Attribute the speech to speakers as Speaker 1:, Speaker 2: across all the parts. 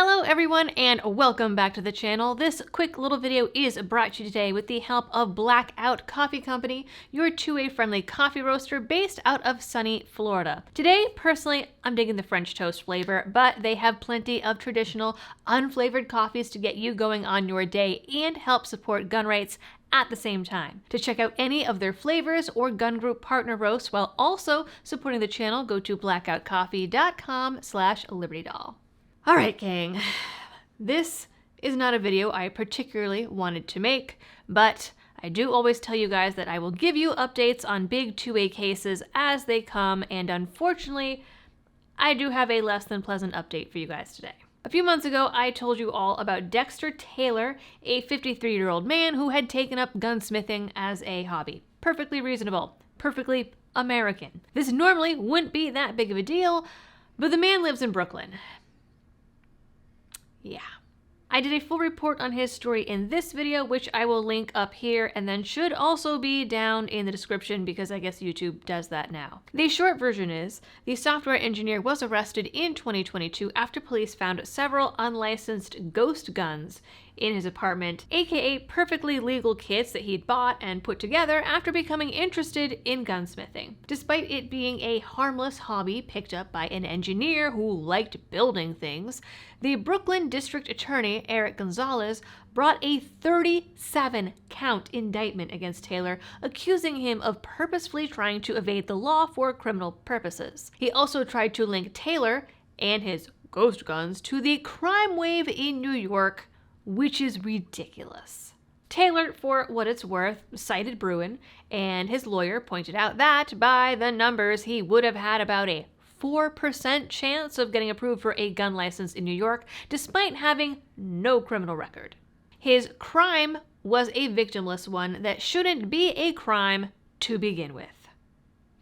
Speaker 1: Hello everyone and welcome back to the channel. This quick little video is brought to you today with the help of Blackout Coffee Company, your two-way friendly coffee roaster based out of sunny Florida. Today, personally, I'm digging the French toast flavor, but they have plenty of traditional unflavored coffees to get you going on your day and help support gun rights at the same time. To check out any of their flavors or gun group partner roasts while also supporting the channel, go to blackoutcoffee.com/libertydoll. All right, gang, this is not a video I particularly wanted to make, but I do always tell you guys that I will give you updates on big two-way cases as they come, and unfortunately, I do have a less than pleasant update for you guys today. A few months ago, I told you all about Dexter Taylor, a 53-year-old man who had taken up gunsmithing as a hobby. Perfectly reasonable, perfectly American. This normally wouldn't be that big of a deal, but the man lives in Brooklyn. Yeah. I did a full report on his story in this video, which I will link up here and then should also be down in the description because I guess YouTube does that now. The short version is, the software engineer was arrested in 2022 after police found several unlicensed ghost guns in his apartment, aka perfectly legal kits that he'd bought and put together after becoming interested in gunsmithing. Despite it being a harmless hobby picked up by an engineer who liked building things, the Brooklyn District Attorney, Eric Gonzalez, brought a 37-count indictment against Taylor, accusing him of purposefully trying to evade the law for criminal purposes. He also tried to link Taylor and his ghost guns to the crime wave in New York, which is ridiculous. Taylor, for what it's worth, cited Bruin, and his lawyer pointed out that, by the numbers, he would have had about a 4% chance of getting approved for a gun license in New York, despite having no criminal record. His crime was a victimless one that shouldn't be a crime to begin with.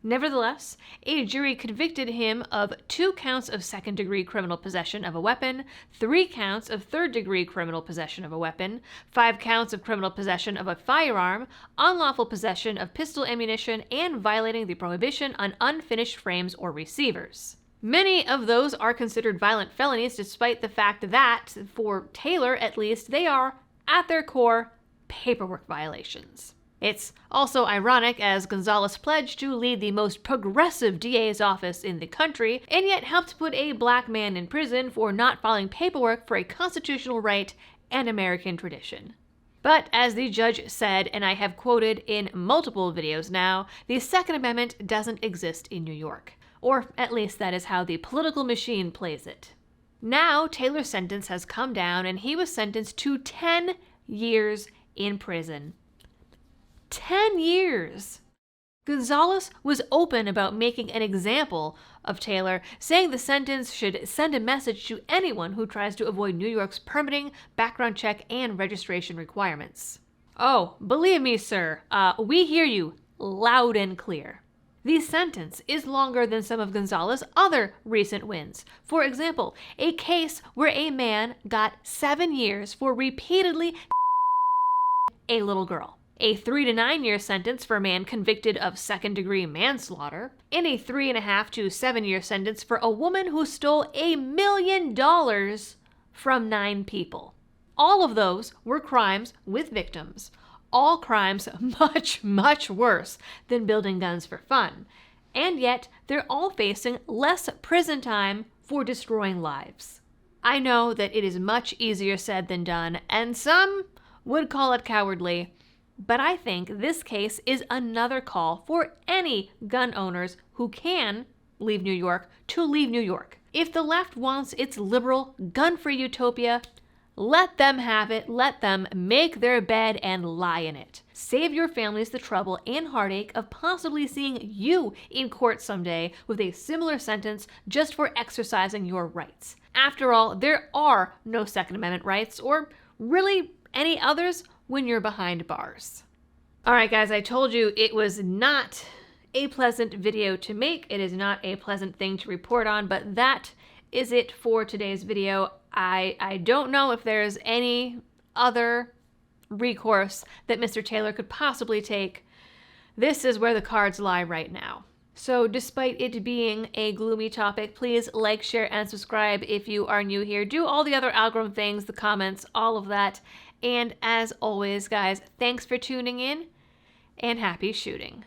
Speaker 1: Nevertheless, a jury convicted him of 2 counts of second-degree criminal possession of a weapon, 3 counts of third-degree criminal possession of a weapon, 5 counts of criminal possession of a firearm, unlawful possession of pistol ammunition, and violating the prohibition on unfinished frames or receivers. Many of those are considered violent felonies, despite the fact that, for Taylor at least, they are, at their core, paperwork violations. It's also ironic, as Gonzalez pledged to lead the most progressive DA's office in the country, and yet helped put a black man in prison for not filing paperwork for a constitutional right and American tradition. But as the judge said, and I have quoted in multiple videos now, the Second Amendment doesn't exist in New York. Or at least that is how the political machine plays it. Now, Taylor's sentence has come down, and he was sentenced to 10 years in prison. 10 years! Gonzalez was open about making an example of Taylor, saying the sentence should send a message to anyone who tries to avoid New York's permitting, background check, and registration requirements. Oh, believe me, sir, we hear you loud and clear. The sentence is longer than some of Gonzalez's other recent wins. For example, a case where a man got 7 years for repeatedly a little girl. A 3 to 9 year sentence for a man convicted of second-degree manslaughter, and a 3.5 to 7 year sentence for a woman who stole $1 million from 9 people. All of those were crimes with victims. All crimes much, much worse than building guns for fun. And yet, they're all facing less prison time for destroying lives. I know that it is much easier said than done, and some would call it cowardly, but I think this case is another call for any gun owners who can leave New York to leave New York. If the left wants its liberal, gun-free utopia, let them have it. Let them make their bed and lie in it. Save your families the trouble and heartache of possibly seeing you in court someday with a similar sentence just for exercising your rights. After all, there are no Second Amendment rights, or really any others, when you're behind bars. All right, guys, I told you it was not a pleasant video to make. It is not a pleasant thing to report on, but that is it for today's video. I don't know if there's any other recourse that Mr. Taylor could possibly take. This is where the cards lie right now. So despite it being a gloomy topic, please like, share, and subscribe if you are new here. Do all the other algorithm things, the comments, all of that. And as always, guys, thanks for tuning in, and happy shooting.